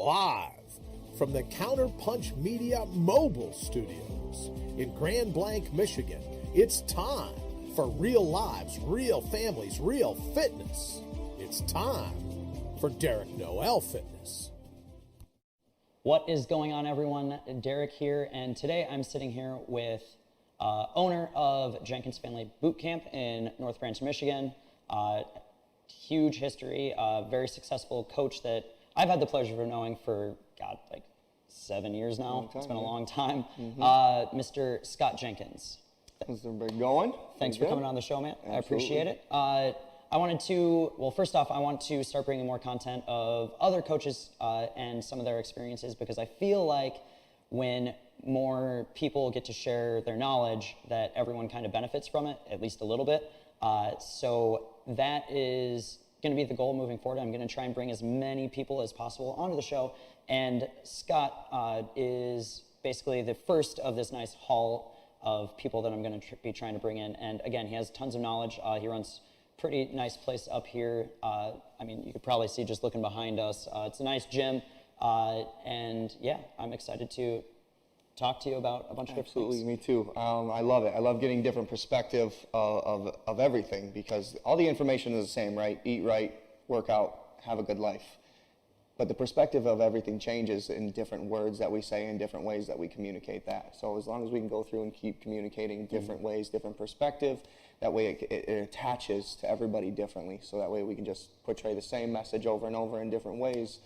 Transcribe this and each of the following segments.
live from the Counterpunch Media Mobile Studios in Grand Blanc, Michigan. It's time for real lives, real families, real fitness. It's time for Derek Noel Fitness. What is going on, everyone? Derek here, and today I'm sitting here with owner of Jenkins Family Boot Camp in North Branch, Michigan. Huge history, very successful coach that I've had the pleasure of knowing for, God, like 7 years now. It's been a long time. Mr. Scot Jenkins. How's everybody going? Thanks for coming on the show, man. Absolutely. I appreciate it. I wanted to, well, first off, I want to start bringing more content of other coaches and some of their experiences, because I feel like when more people get to share their knowledge, that everyone kind of benefits from it, at least a little bit. So that is going to be the goal moving forward. I'm going to try and bring as many people as possible onto the show. And Scot is basically the first of this nice haul of people that I'm going to be trying to bring in. And again, he has tons of knowledge. He runs a pretty nice place up here. I mean, you could probably see just looking behind us. It's a nice gym. And yeah, I'm excited to talk to you about a bunch of different things. Absolutely, me too. I love it. I love getting different perspective of everything, because all the information is the same, right? Eat right, work out, have a good life. But the perspective of everything changes in different words that we say, in different ways that we communicate that. So as long as we can go through and keep communicating different ways, different perspective, that way it attaches to everybody differently. So that way we can just portray the same message over and over in different ways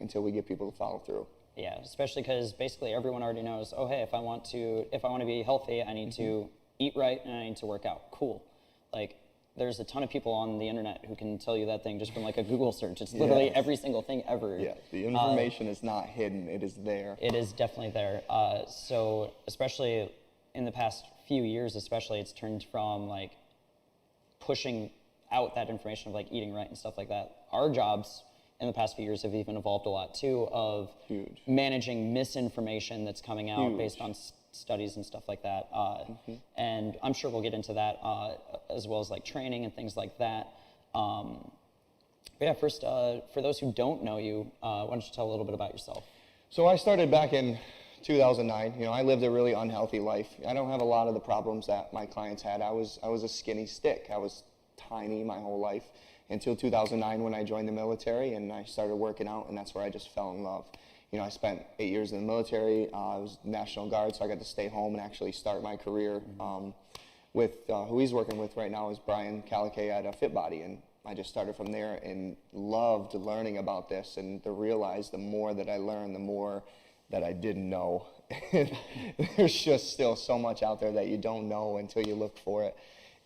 until we get people to follow through. Yeah, especially because basically everyone already knows, oh, hey, if I want to be healthy, I need to eat right and I need to work out. Cool. Like, there's a ton of people on the internet who can tell you that thing just from like a Google search. It's literally every single thing ever. Yeah, the information is not hidden. It is there. It is definitely there. So especially in the past few years, especially, it's turned from like pushing out that information of like eating right and stuff like that. Our jobs in the past few years have even evolved a lot too, of managing misinformation that's coming out based on studies and stuff like that. And I'm sure we'll get into that as well as like training and things like that. But yeah, first, for those who don't know you, why don't you tell a little bit about yourself? So I started back in 2009. You know, I lived a really unhealthy life. I don't have a lot of the problems that my clients had. I was a skinny stick. I was tiny my whole life, until 2009 when I joined the military and I started working out, and that's where I just fell in love. You know, I spent 8 years in the military. I was National Guard, so I got to stay home and actually start my career with who he's working with right now is Brian Calicay at FitBody, and I just started from there and loved learning about this, and to realize the more that I learned, the more that I didn't know. There's just still so much out there that you don't know until you look for it.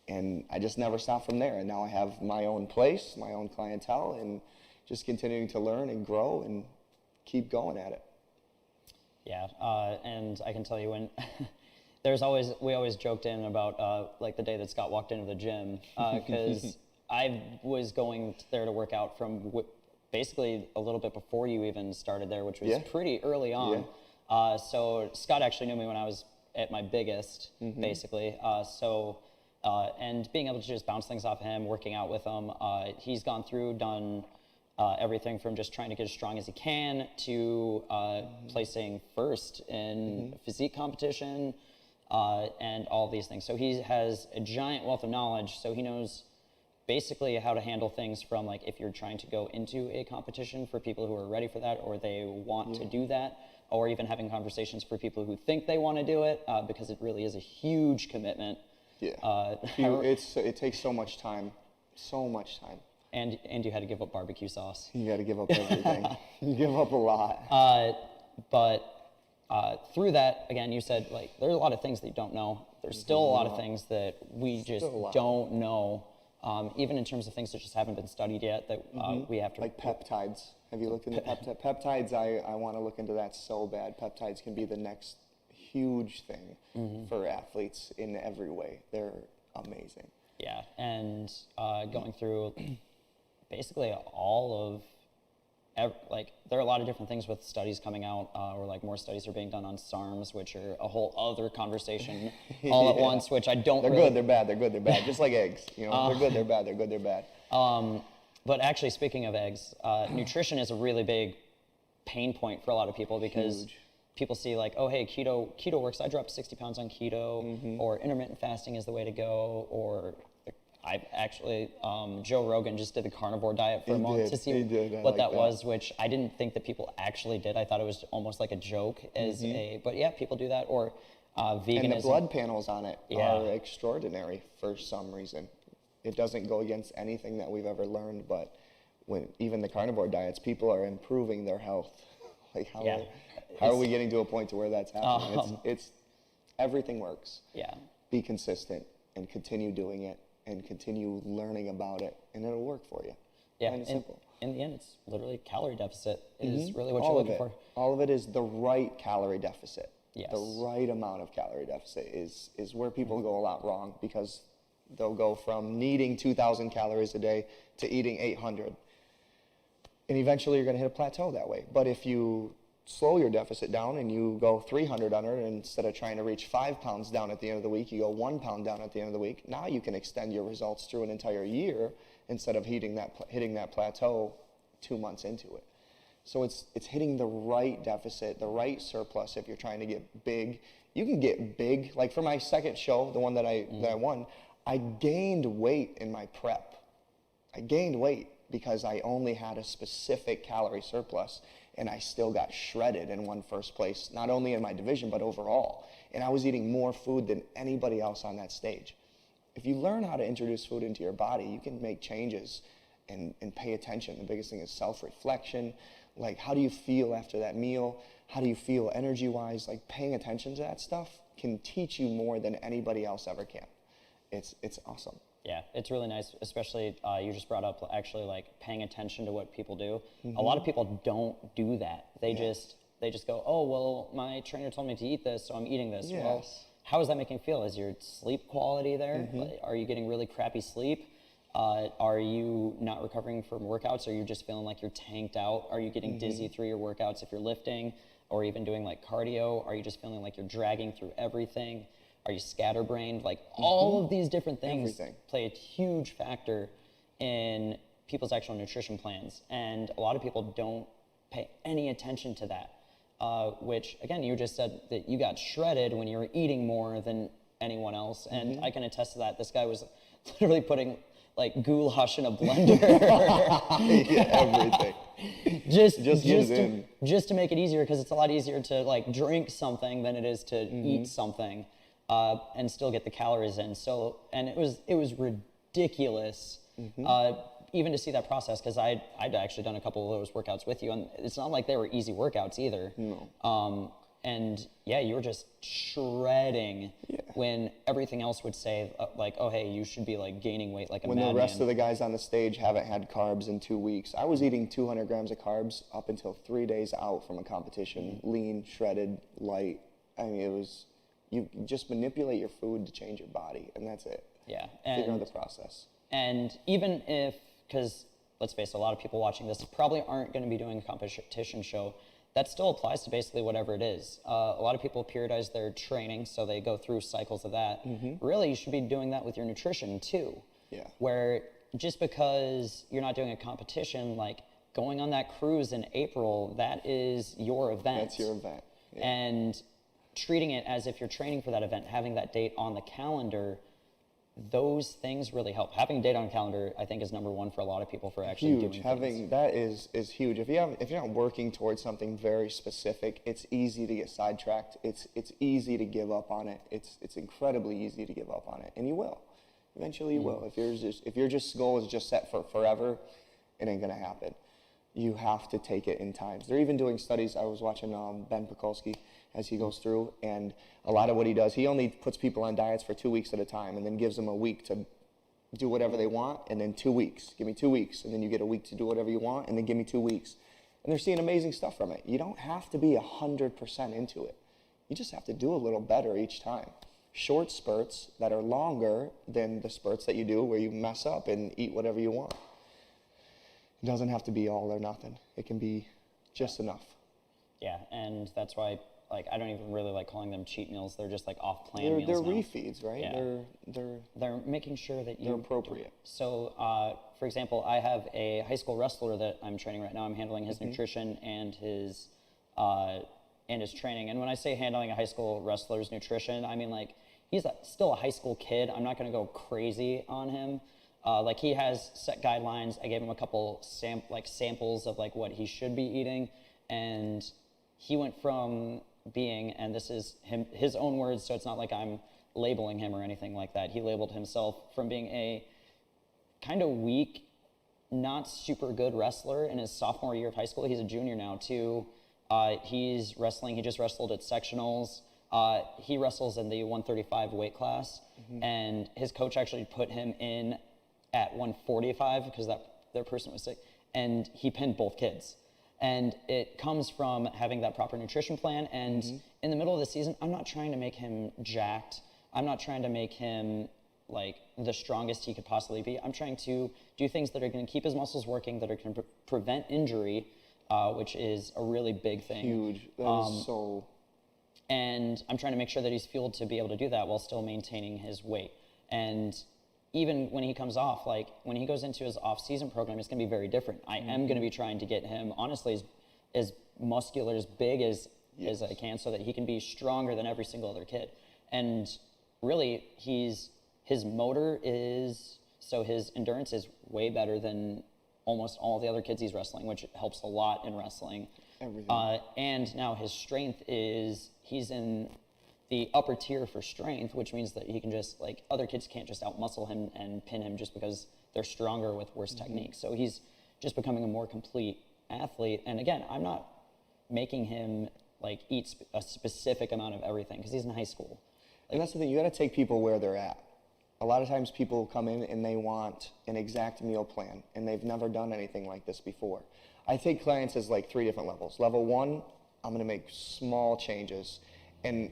And I just never stopped from there. And now I have my own place, my own clientele, and just continuing to learn and grow and keep going at it. Yeah, and I can tell you when we always joked in about like the day that Scott walked into the gym, because I was going there to work out from basically a little bit before you even started there, which was pretty early on. Yeah. So Scott actually knew me when I was at my biggest, basically. And being able to just bounce things off him, working out with him, he's gone through, done everything from just trying to get as strong as he can to placing first in physique competition and all these things. So he has a giant wealth of knowledge, so he knows basically how to handle things from like if you're trying to go into a competition for people who are ready for that or they want to do that, or even having conversations for people who think they want to do it, because it really is a huge commitment. Yeah, it takes so much time, so much time. And you had to give up barbecue sauce. You got to give up everything. You give up a lot. But through that, again, you said like there's a lot of things that you don't know. There's still a lot of things that we just don't know, even in terms of things that just haven't been studied yet that we have to. Like peptides. Have you looked into peptides? I want to look into that so bad. Peptides can be the next huge thing for athletes in every way. They're amazing. Yeah, and going through basically all of, like, there are a lot of different things with studies coming out, or like more studies are being done on SARMs, which are a whole other conversation all at once, which I don't They're good, they're bad, they're good, they're bad. Just like eggs, you know, they're good, they're bad, they're good, they're bad. But actually, speaking of eggs, nutrition is a really big pain point for a lot of people because people see like, oh, hey, keto works. I dropped 60 pounds on keto, or intermittent fasting is the way to go, or I've actually, Joe Rogan just did the carnivore diet for a month to see what that was, which I didn't think that people actually did. I thought it was almost like a joke but yeah, people do that, or veganism. And the blood panels on it are extraordinary for some reason. It doesn't go against anything that we've ever learned, but when even the carnivore diets, people are improving their health. Like how are we getting to a point to where that's happening? It's everything works. Yeah. Be consistent and continue doing it and continue learning about it, and it'll work for you. Yeah. Plain and simple. In the end, it's literally calorie deficit is really what All you're of looking it. for. All of it is the right calorie deficit. Yes. The right amount of calorie deficit is where people go a lot wrong, because they'll go from needing 2,000 calories a day to eating 800. And eventually you're going to hit a plateau that way. But if you slow your deficit down and you go 300 under, and instead of trying to reach 5 pounds down at the end of the week, you go 1 pound down at the end of the week, now you can extend your results through an entire year instead of hitting that plateau 2 months into it. So it's hitting the right deficit, the right surplus if you're trying to get big. You can get big. Like for my second show, the one that I won, I gained weight in my prep. I gained weight because I only had a specific calorie surplus, and I still got shredded and won first place, not only in my division, but overall. And I was eating more food than anybody else on that stage. If you learn how to introduce food into your body, you can make changes and pay attention. The biggest thing is self-reflection. Like, how do you feel after that meal? How do you feel energy-wise? Like, paying attention to that stuff can teach you more than anybody else ever can. It's awesome. Yeah, it's really nice, especially you just brought up actually like paying attention to what people do. A lot of people don't do that. They just go, oh, well, my trainer told me to eat this, so I'm eating this. Yes. Well, how is that making you feel? Is your sleep quality there? Like, are you getting really crappy sleep? Are you not recovering from workouts? Are you just feeling like you're tanked out? Are you getting dizzy through your workouts if you're lifting or even doing like cardio? Are you just feeling like you're dragging through everything? Are you scatterbrained? Like all of these different things play a huge factor in people's actual nutrition plans. And a lot of people don't pay any attention to that, which again, you just said that you got shredded when you were eating more than anyone else. And I can attest to that. This guy was literally putting like goulash in a blender. Everything. Just to make it easier, because it's a lot easier to like drink something than it is to eat something. And still get the calories in. So, and it was ridiculous, even to see that process, because I'd actually done a couple of those workouts with you, and it's not like they were easy workouts either. No. And yeah, you were just shredding when everything else would say like, oh hey, you should be like gaining weight like a madman. When the rest of the guys on the stage haven't had carbs in 2 weeks, I was eating 200 grams of carbs up until 3 days out from a competition, lean, shredded, light. I mean, it was. You just manipulate your food to change your body, and that's it. Yeah. Figure out the process. And even if, because let's face it, a lot of people watching this probably aren't going to be doing a competition show, that still applies to basically whatever it is. A lot of people periodize their training, so they go through cycles of that. Really, you should be doing that with your nutrition too. Yeah. Where just because you're not doing a competition, like going on that cruise in April, that is your event. That's your event. Yeah. And treating it as if you're training for that event, having that date on the calendar, those things really help. Having a date on the calendar, I think, is number one for a lot of people for actually doing things. That is huge. If you're not working towards something very specific, it's easy to get sidetracked. It's easy to give up on it. It's incredibly easy to give up on it, and you will. Eventually, you will. If your goal is just set for forever, it ain't gonna happen. You have to take it in times. They're even doing studies. I was watching Ben Pekulski as he goes through, and a lot of what he does, he only puts people on diets for 2 weeks at a time, and then gives them a week to do whatever they want, and then 2 weeks. Give me 2 weeks, and then you get a week to do whatever you want, and then give me 2 weeks. And they're seeing amazing stuff from it. You don't have to be 100% into it. You just have to do a little better each time. Short spurts that are longer than the spurts that you do where you mess up and eat whatever you want. It doesn't have to be all or nothing. It can be just enough. Yeah, and that's why like, I don't even really like calling them cheat meals. They're just like off-plan meals They're now. refeeds, right? Yeah. They're making sure that they're appropriate. So, for example, I have a high school wrestler that I'm training right now. I'm handling his nutrition and his training. And when I say handling a high school wrestler's nutrition, I mean, like, he's still a high school kid. I'm not going to go crazy on him. Like, he has set guidelines. I gave him a couple samples of like what he should be eating, and he went from being, and this is his own words, so it's not like I'm labeling him or anything like that. He labeled himself from being a kind of weak, not super good wrestler in his sophomore year of high school. He's a junior now too. He's wrestling. He just wrestled at sectionals. He wrestles in the 135 weight class, and his coach actually put him in at 145 because their person was sick, and he pinned both kids. And it comes from having that proper nutrition plan. And in the middle of the season, I'm not trying to make him jacked. I'm not trying to make him like the strongest he could possibly be. I'm trying to do things that are going to keep his muscles working, that are going to prevent injury, which is a really big thing. Huge. That is so. And I'm trying to make sure that he's fueled to be able to do that while still maintaining his weight. And even when he comes off, like when he goes into his off-season program, it's going to be very different. I am going to be trying to get him, honestly, as muscular, as big as I can, so that he can be stronger than every single other kid. And really, his motor is, so his endurance is way better than almost all the other kids he's wrestling, which helps a lot in wrestling. Everything. And now his strength is, he's in the upper tier for strength, which means that he can just, like, other kids can't just outmuscle him and pin him just because they're stronger with worse techniques. So he's just becoming a more complete athlete. And again, I'm not making him like eat a specific amount of everything because he's in high school. And that's the thing, you got to take people where they're at. A lot of times people come in and they want an exact meal plan, and they've never done anything like this before. I take clients as like 3 different levels. Level 1, I'm going to make small changes, and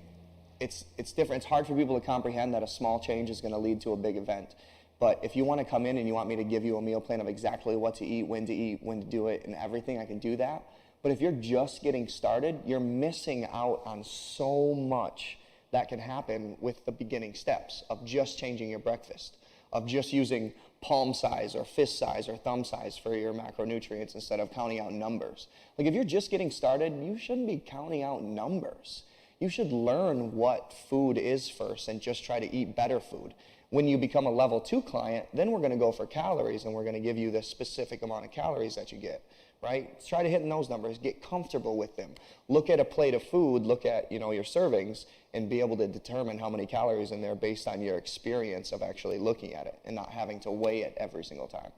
it's different. It's hard for people to comprehend that a small change is going to lead to a big event. But if you want to come in and you want me to give you a meal plan of exactly what to eat, when to do it, and everything, I can do that. But if you're just getting started, you're missing out on so much that can happen with the beginning steps of just changing your breakfast, of just using palm size or fist size or thumb size for your macronutrients instead of counting out numbers. Like, if you're just getting started, you shouldn't be counting out numbers. You should learn what food is first and just try to eat better food. When you become a level 2 client, then we're going to go for calories, and we're going to give you the specific amount of calories that you get, right? Try to hit those numbers, get comfortable with them. Look at a plate of food, look at, your servings, and be able to determine how many calories in there based on your experience of actually looking at it and not having to weigh it every single time.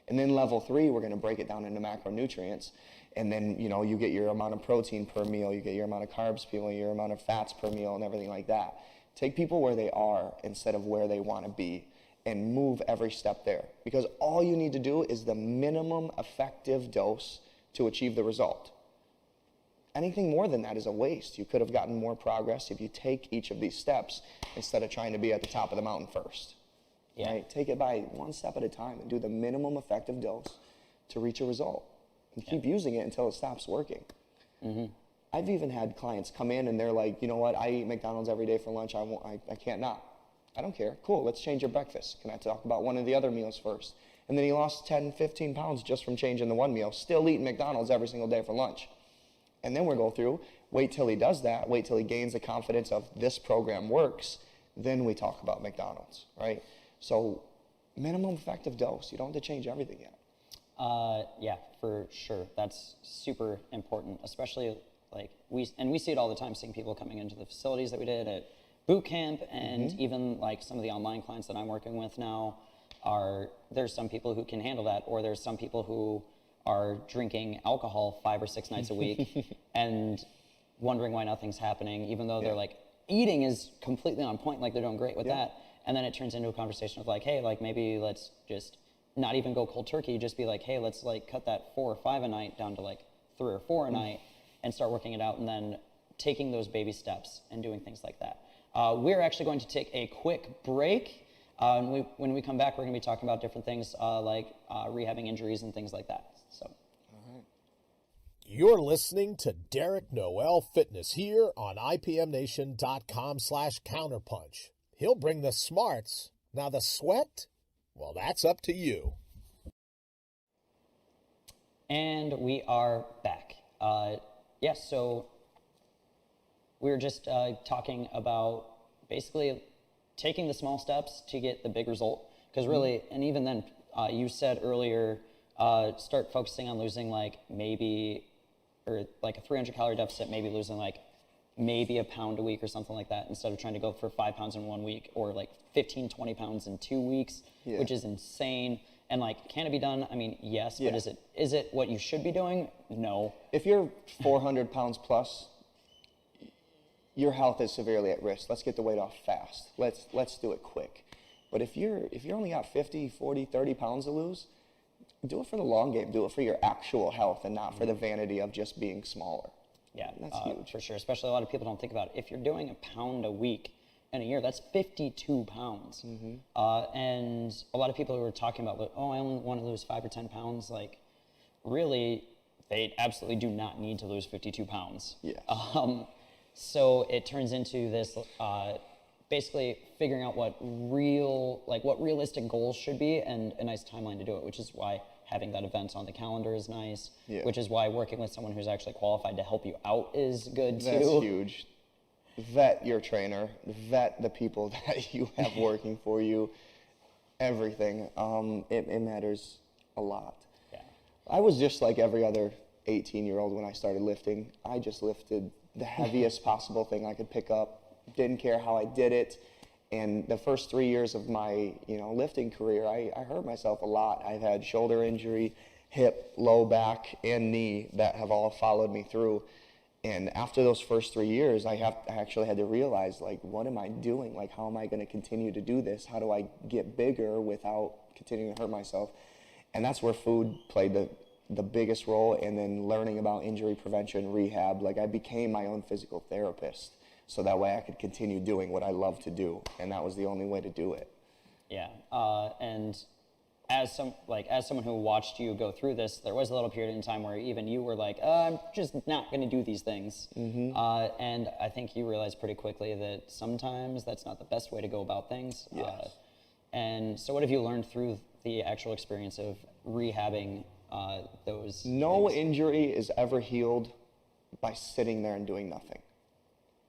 And then level 3, we're going to break it down into macronutrients. And then, you get your amount of protein per meal, you get your amount of carbs per meal, your amount of fats per meal, and everything like that. Take people where they are instead of where they want to be, and move every step there. Because all you need to do is the minimum effective dose to achieve the result. Anything more than that is a waste. You could have gotten more progress if you take each of these steps instead of trying to be at the top of the mountain first. Yeah. Right? Take it by one step at a time and do the minimum effective dose to reach a result. And keep using it until it stops working. I've even had clients come in and they're like, you know what, I eat McDonald's every day for lunch, I can't not. I don't care. Cool, let's change your breakfast. Can I talk about one of the other meals first? And then he lost 10, 15 pounds just from changing the one meal, still eating McDonald's every single day for lunch. And then we'll go through, wait till he does that, wait till he gains the confidence of this program works, then we talk about McDonald's, right? So minimum effective dose, you don't have to change everything yet. Yeah, for sure. That's super important, especially like we see it all the time, seeing people coming into the facilities that we did at boot camp, and even like some of the online clients that I'm working with now there's some people who can handle that, or there's some people who are drinking alcohol 5 or 6 nights a week and wondering why nothing's happening, even though they're like, eating is completely on point, like they're doing great with that. And then it turns into a conversation of like, hey, like maybe let's just not even go cold turkey, just be like, hey, let's like cut that 4 or 5 a night down to like 3 or 4 a night and start working it out, and then taking those baby steps and doing things like that. We're actually going to take a quick break. When we come back, we're going to be talking about different things like rehabbing injuries and things like that. So. You're listening to Derek Noel Fitness here on IPMNation.com/counterpunch. He'll bring the smarts. Now the sweat, well, that's up to you. And we are back. So we were just talking about basically taking the small steps to get the big result. Because really, and even then, you said earlier, start focusing on losing like maybe, or like a 300 calorie deficit, maybe losing like maybe a pound a week or something like that, instead of trying to go for 5 pounds in 1 week, or like 15, 20 pounds in 2 weeks, which is insane. And like, can it be done? I mean, yes, but is it what you should be doing? No. If you're 400 pounds plus, your health is severely at risk. Let's get the weight off fast. Let's do it quick. But if you're only got 50, 40, 30 pounds to lose, do it for the long game. Do it for your actual health and not for the vanity of just being smaller. Yeah, that's huge. For sure. Especially a lot of people don't think about it. If you're doing a pound a week in a year, that's 52 pounds. And a lot of people who are talking about, I only want to lose 5 or 10 pounds, like, really, they absolutely do not need to lose 52 pounds. Yes. So it turns into this, basically figuring out what realistic goals should be and a nice timeline to do it, which is why having that event on the calendar is nice, which is why working with someone who's actually qualified to help you out is good too. That's huge. Vet your trainer, vet the people that you have working for you, everything. It matters a lot. Yeah. I was just like every other 18-year-old when I started lifting. I just lifted the heaviest possible thing I could pick up. Didn't care how I did it. And the first 3 years of my lifting career, I hurt myself a lot. I've had shoulder injury, hip, low back, and knee that have all followed me through. And after those first 3 years, I actually had to realize, like, what am I doing? Like, how am I going to continue to do this? How do I get bigger without continuing to hurt myself? And that's where food played the biggest role. And then learning about injury prevention, rehab, like I became my own physical therapist. So that way I could continue doing what I love to do. And that was the only way to do it. Yeah, and as someone who watched you go through this, there was a little period in time where even you were like, I'm just not going to do these things. And I think you realized pretty quickly that sometimes that's not the best way to go about things. Yes. And so what have you learned through the actual experience of rehabbing those No things? injury is ever healed by sitting there and doing nothing.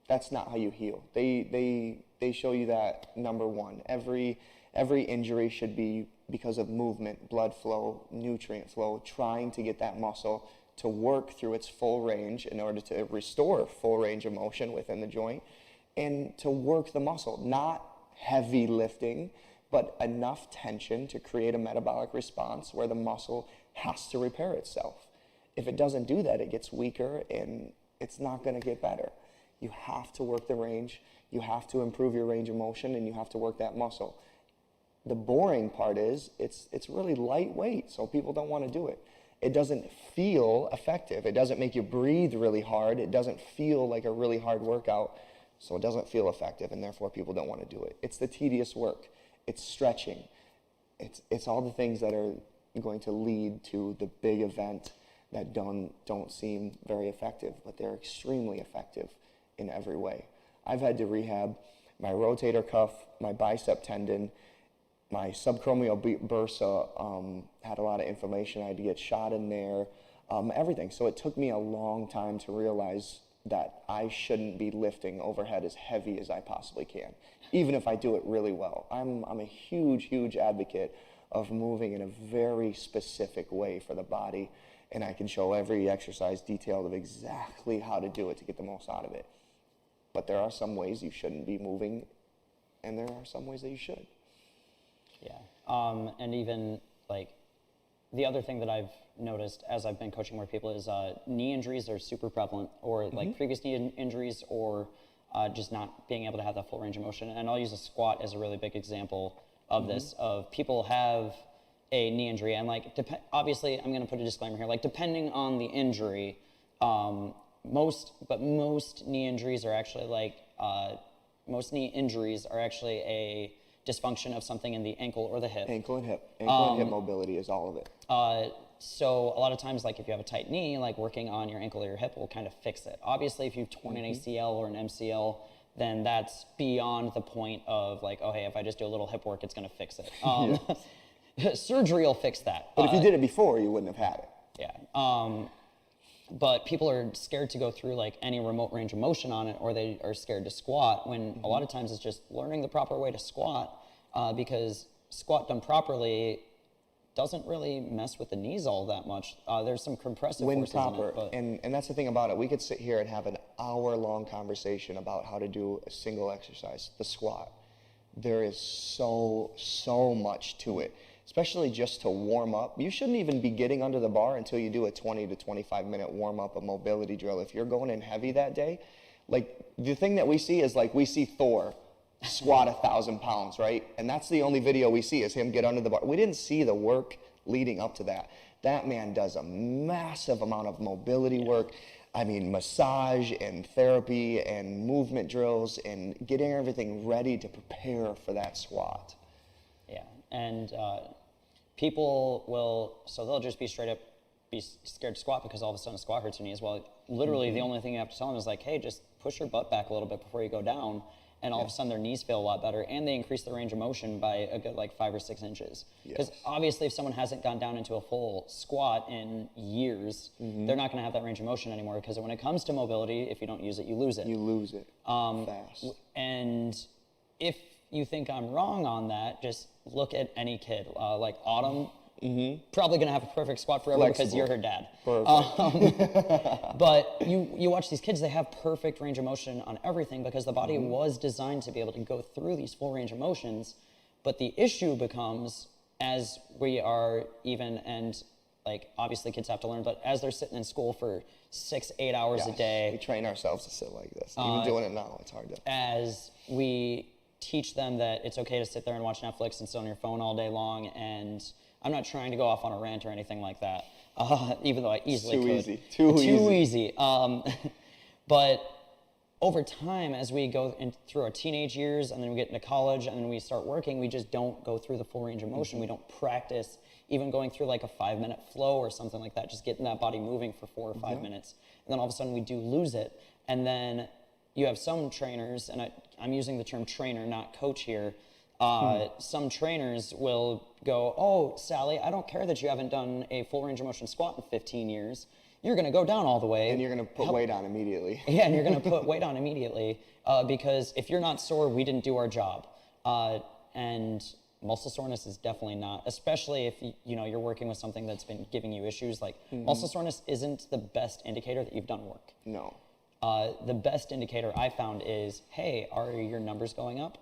That's not how you heal. They show you that, number one, every injury should be because of movement, blood flow, nutrient flow, trying to get that muscle to work through its full range in order to restore full range of motion within the joint and to work the muscle. Not heavy lifting, but enough tension to create a metabolic response where the muscle has to repair itself. If it doesn't do that, it gets weaker and it's not going to get better. You have to work the range, you have to improve your range of motion, and you have to work that muscle. The boring part is it's really lightweight, so people don't want to do it. It doesn't feel effective. It doesn't make you breathe really hard. It doesn't feel like a really hard workout, so it doesn't feel effective, and therefore people don't want to do it. It's the tedious work. It's stretching. It's all the things that are going to lead to the big event that don't seem very effective, but they're extremely effective in every way. I've had to rehab my rotator cuff, my bicep tendon, my subacromial bursa had a lot of inflammation. I had to get shot in there, everything. So it took me a long time to realize that I shouldn't be lifting overhead as heavy as I possibly can, even if I do it really well. I'm a huge, huge advocate of moving in a very specific way for the body, and I can show every exercise detailed of exactly how to do it to get the most out of it. But there are some ways you shouldn't be moving, and there are some ways that you should. Yeah, and even like the other thing that I've noticed as I've been coaching more people is knee injuries are super prevalent, or like previous knee injuries, or just not being able to have that full range of motion. And I'll use a squat as a really big example of this. Of people have a knee injury, and like obviously I'm going to put a disclaimer here. Like depending on the injury, most knee injuries are actually like a dysfunction of something in the ankle or the hip. Ankle and hip. Ankle and hip mobility is all of it. So a lot of times, like if you have a tight knee, like working on your ankle or your hip will kind of fix it. Obviously, if you've torn an ACL or an MCL, then that's beyond the point of like, oh, hey, if I just do a little hip work, it's going to fix it. Surgery will fix that. But if you did it before, you wouldn't have had it. Yeah. But people are scared to go through like any remote range of motion on it, or they are scared to squat when a lot of times it's just learning the proper way to squat, because squat done properly doesn't really mess with the knees all that much. There's some compressive When forces proper, in it. But and that's the thing about it. We could sit here and have an hour-long conversation about how to do a single exercise, the squat. There is so much to it, especially just to warm up. You shouldn't even be getting under the bar until you do a 20 to 25-minute warm-up, a mobility drill. If you're going in heavy that day, like the thing that we see is like we see Thor squat 1,000 pounds, right? And that's the only video we see is him get under the bar. We didn't see the work leading up to that. That man does a massive amount of mobility work. I mean, massage and therapy and movement drills and getting everything ready to prepare for that squat. Yeah, and people will, so they'll just be straight up be scared to squat because all of a sudden squat hurts your knees. Well, literally the only thing you have to tell them is like, hey, just push your butt back a little bit before you go down. And all of a sudden their knees feel a lot better, and they increase their range of motion by a good like 5 or 6 inches. Because obviously if someone hasn't gone down into a full squat in years, they're not gonna have that range of motion anymore, because when it comes to mobility, if you don't use it, you lose it. You lose it fast. And if you think I'm wrong on that, just look at any kid. Like Autumn, probably gonna have a perfect squat forever because you're her dad. But you watch these kids, they have perfect range of motion on everything because the body was designed to be able to go through these full range of motions. But the issue becomes as we are even, and like obviously kids have to learn, but as they're sitting in school for 6-8 hours a day. We train ourselves to sit like this. Even doing it now, it's hard to. As we teach them that it's okay to sit there and watch Netflix and sit on your phone all day long, and I'm not trying to go off on a rant or anything like that, even though I easily could. Too easy. But over time, as we go through our teenage years, and then we get into college, and then we start working, we just don't go through the full range of motion. We don't practice even going through like a 5-minute flow or something like that, just getting that body moving for 4 or 5 minutes. And then all of a sudden we do lose it. And then you have some trainers, and I'm using the term trainer, not coach here. Some trainers will go, oh, Sally, I don't care that you haven't done a full range of motion squat in 15 years. You're going to go down all the way. And you're going to put weight on immediately. Yeah, and you're going to put weight on immediately because if you're not sore, we didn't do our job. And muscle soreness is definitely not, especially if you're working with something that's been giving you issues. Like muscle soreness isn't the best indicator that you've done work. No. The best indicator I found is, hey, are your numbers going up?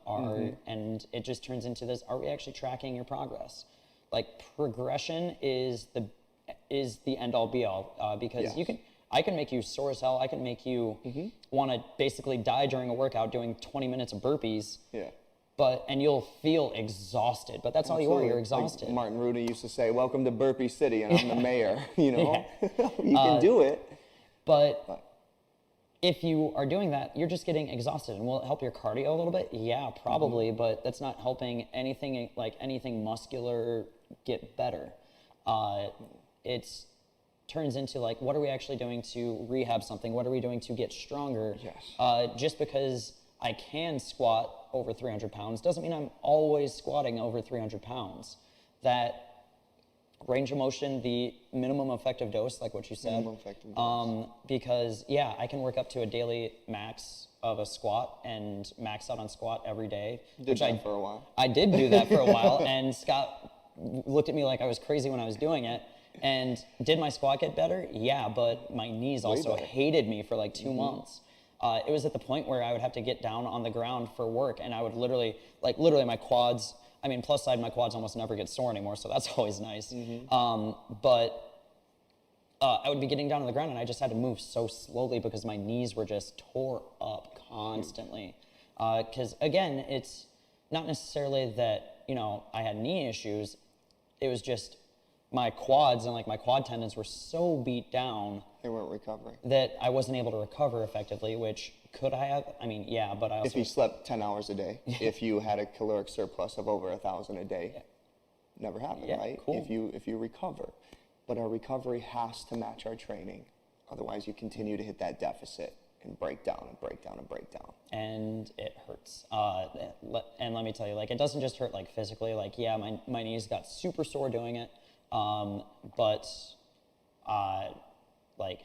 And it just turns into this, are we actually tracking your progress? Like progression is the end all be all, because I can make you sore as hell. I can make you want to basically die during a workout doing 20 minutes of burpees. Yeah. And you'll feel exhausted, but that's all you are, you're exhausted. Like Martin Rudy used to say, welcome to Burpee City, and I'm the mayor, you can do it. But if you are doing that, you're just getting exhausted. And will it help your cardio a little bit? Yeah, probably, but that's not helping anything muscular get better. It turns into like, what are we actually doing to rehab something? What are we doing to get stronger? Yes. Just because I can squat over 300 pounds doesn't mean I'm always squatting over 300 pounds. That range of motion, the minimum effective dose, like what you said. Minimum effective dose. Because I can work up to a daily max of a squat and max out on squat every day. Did that for a while. I did do that for a while, and Scott looked at me like I was crazy when I was doing it. And did my squat get better? Yeah, but my knees also hated me for like 2 months. It was at the point where I would have to get down on the ground for work, and I would literally my quads, plus side, my quads almost never get sore anymore, so that's always nice. But I would be getting down on the ground, and I just had to move so slowly because my knees were just tore up constantly. Because, again, it's not necessarily that, I had knee issues. It was just my quads and my quad tendons were so beat down. They weren't recovering. That I wasn't able to recover effectively, which could I have? Yeah, but I also... If you slept 10 hours a day, if you had a caloric surplus of over 1,000 a day, never happened, right? Cool. If you recover. but our recovery has to match our training. Otherwise, you continue to hit that deficit and break down and break down and break down. And it hurts. And let me tell you, like, it doesn't just hurt like physically. Like, yeah, my knees got super sore doing it, but like,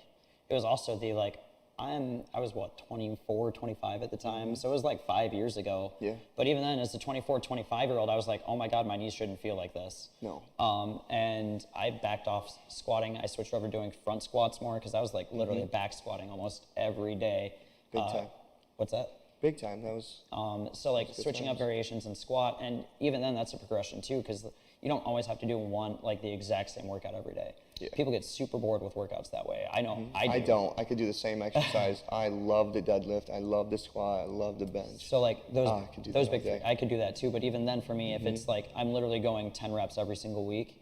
it was also the like, I was what, 24, 25 at the time, so it was like 5 years ago. Yeah. But even then, as a 24, 25-year-old, I was like, oh my God, my knees shouldn't feel like this. No. And I backed off squatting. I switched over to doing front squats more because I was like literally back squatting almost every day. Big time. What's that? Big time. That was. So like switching up variations in squat, and even then that's a progression too, because you don't always have to do the exact same workout every day. Yeah. People get super bored with workouts that way. I know. I don't. I could do the same exercise. I love the deadlift. I love the squat. I love the bench. So like those big things, I could do that too. But even then, for me, if it's like I'm literally going 10 reps every single week,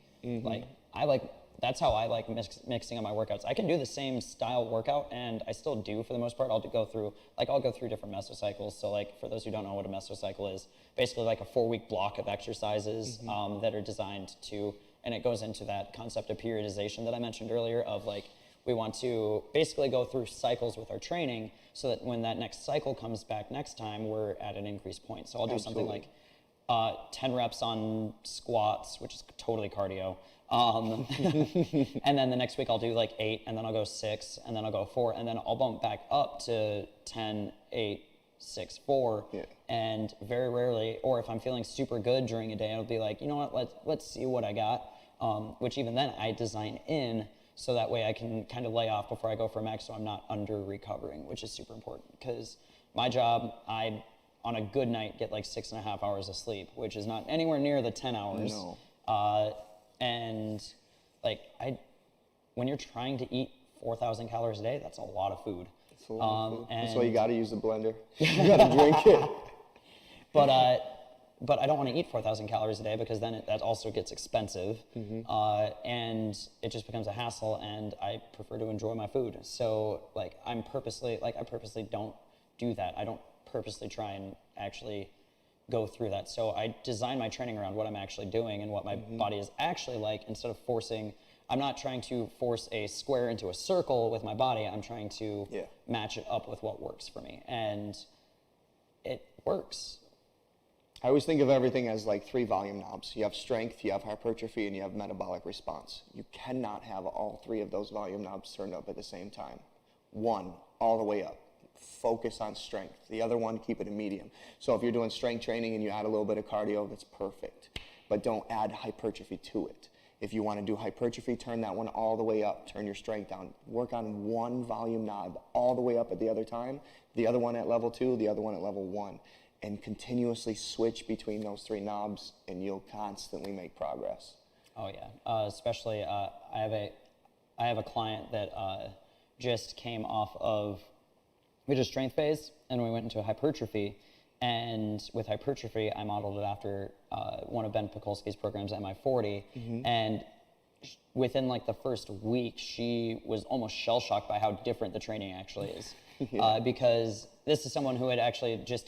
that's how I like mixing up my workouts. I can do the same style workout, and I still do for the most part. I'll go through different mesocycles. So like for those who don't know what a mesocycle is, basically like a 4-week block of exercises that are designed to, and it goes into that concept of periodization that I mentioned earlier of like, we want to basically go through cycles with our training so that when that next cycle comes back next time, we're at an increased point. So I'll do something like 10 reps on squats, which is totally cardio. And then the next week I'll do like 8, and then I'll go 6, and then I'll go 4, and then I'll bump back up to 10, 8, 6, 4. Yeah. And very rarely, or if I'm feeling super good during a day, I'll be like, you know what, let's see what I got. Which even then I design in so that way I can kind of lay off before I go for a max, so I'm not under recovering, which is super important. Because my job, I on a good night get like 6.5 hours of sleep, which is not anywhere near the 10 hours. No. And like when you're trying to eat 4,000 calories a day, that's a lot of food. That's a lot of food. And That's why you got to use the blender. You got to drink it. But I don't want to eat 4,000 calories a day because then that also gets expensive, and it just becomes a hassle. And I prefer to enjoy my food. So like I purposely don't do that. I don't purposely try and actually go through that. So I design my training around what I'm actually doing and what my body is actually like, instead of I'm not trying to force a square into a circle with my body. I'm trying to match it up with what works for me. And it works. I always think of everything as like 3 volume knobs. You have strength, you have hypertrophy, and you have metabolic response. You cannot have all 3 of those volume knobs turned up at the same time. One, all the way up. Focus on strength. The other one, keep it a medium. So if you're doing strength training and you add a little bit of cardio, that's perfect. But don't add hypertrophy to it. If you want to do hypertrophy, turn that one all the way up. Turn your strength down. Work on one volume knob all the way up at the other time. The other one at level 2, the other one at level 1. And continuously switch between those 3 knobs, and you'll constantly make progress. Oh yeah, especially I have a client that just came off of, we did a strength phase and we went into hypertrophy, and with hypertrophy I modeled it after one of Ben Pekulski's programs, MI40, and within like the first week she was almost shell-shocked by how different the training actually is. Because this is someone who had actually just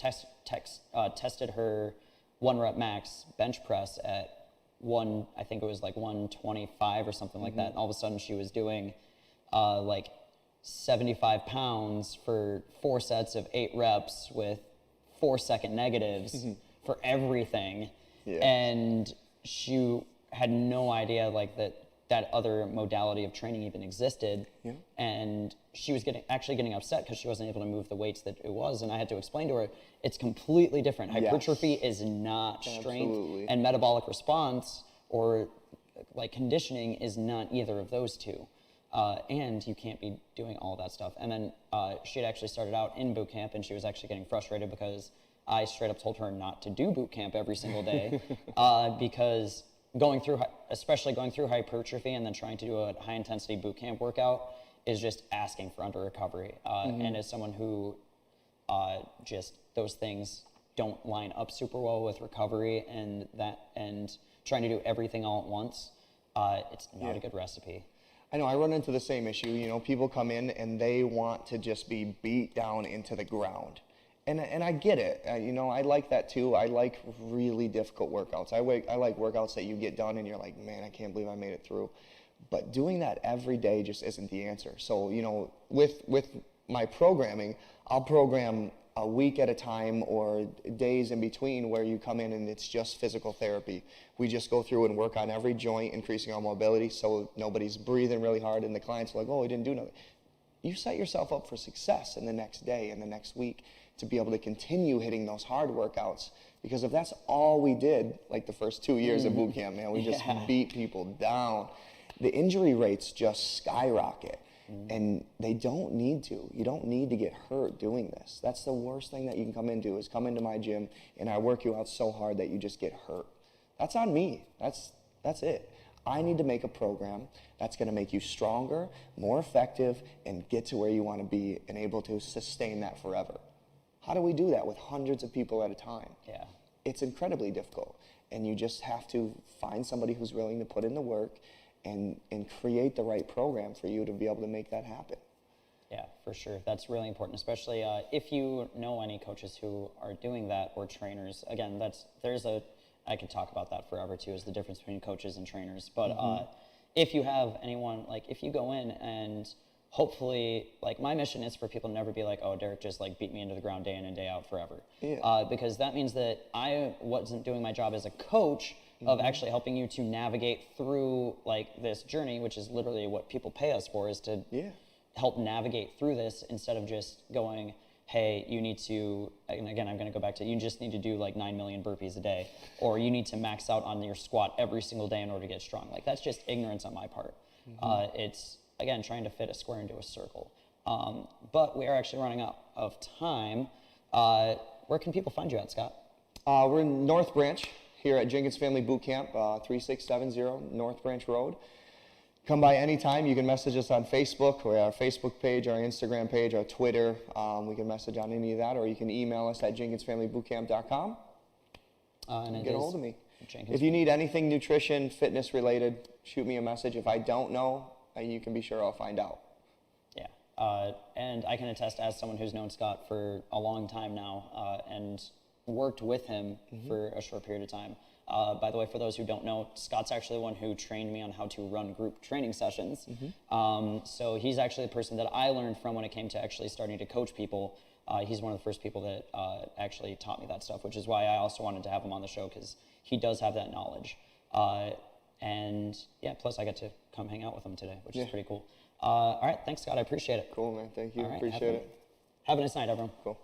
tested her 1 rep max bench press at I think it was like 125 or something like that. And all of a sudden she was doing like 75 pounds for 4 sets of 8 reps with 4-second negatives for everything. Yeah. And she had no idea like that other modality of training even existed. Yeah. And she was getting upset because she wasn't able to move the weights that it was. And I had to explain to her, it's completely different. Hypertrophy is not strength. Absolutely. And metabolic response or like conditioning is not either of those two. And you can't be doing all that stuff. And then she had actually started out in boot camp, and she was actually getting frustrated because I straight up told her not to do boot camp every single day because especially going through hypertrophy and then trying to do a high intensity boot camp workout is just asking for under recovery. And as someone who just those things don't line up super well with recovery and trying to do everything all at once, it's not a good recipe. I know, I run into the same issue. You know, people come in and they want to just be beat down into the ground. And I get it. You know, I like that too. I like really difficult workouts. I like workouts that you get done and you're like, man, I can't believe I made it through. But doing that every day just isn't the answer. So, you know, with my programming, I'll program a week at a time or days in between where you come in and it's just physical therapy. We just go through and work on every joint, increasing our mobility so nobody's breathing really hard and the client's like, oh, he didn't do nothing. You set yourself up for success in the next day and the next week to be able to continue hitting those hard workouts. Because if that's all we did, like the first 2 years of boot camp, man, we just beat people down. The injury rates just skyrocket. And they don't need to. You don't need to get hurt doing this. That's the worst thing that you can come into, is come into my gym and I work you out so hard that you just get hurt. That's on me. That's it. I need to make a program that's going to make you stronger, more effective, and get to where you want to be and able to sustain that forever. How do we do that with hundreds of people at a time? Yeah. It's incredibly difficult. And you just have to find somebody who's willing to put in the work and create the right program for you to be able to make that happen. Yeah, for sure. That's really important, especially if you know any coaches who are doing that or trainers. Again, I could talk about that forever too, is the difference between coaches and trainers. But if you have anyone, like if you go in and hopefully, like my mission is for people to never be like, oh, Derek just like beat me into the ground day in and day out forever. Yeah. Because that means that I wasn't doing my job as a coach of actually helping you to navigate through like this journey, which is literally what people pay us for, is to help navigate through this, instead of just going, hey, you need to, and again, I'm going to go back to, you just need to do like 9 million burpees a day, or you need to max out on your squat every single day in order to get strong. Like that's just ignorance on my part. It's, again, trying to fit a square into a circle. But we are actually running out of time. Where can people find you at, Scott? We're in North Branch here at Jenkins Family Boot Camp, 3670 North Branch Road. Come by anytime. You can message us on Facebook, or our Facebook page, our Instagram page, our Twitter. We can message on any of that, or you can email us at jenkinsfamilybootcamp.com and get a hold of me. If you need anything nutrition, fitness related, shoot me a message. If I don't know, you can be sure I'll find out. Yeah, and I can attest, as someone who's known Scott for a long time now and worked with him for a short period of time. By the way, for those who don't know, Scott's actually the one who trained me on how to run group training sessions. So he's actually the person that I learned from when it came to actually starting to coach people. He's one of the first people that actually taught me that stuff, which is why I also wanted to have him on the show, because he does have that knowledge. And yeah, plus I got to come hang out with him today, which is pretty cool. All right, thanks, Scott. I appreciate it. Cool, man. Thank you. All right, appreciate it. Have a nice night, everyone. Cool.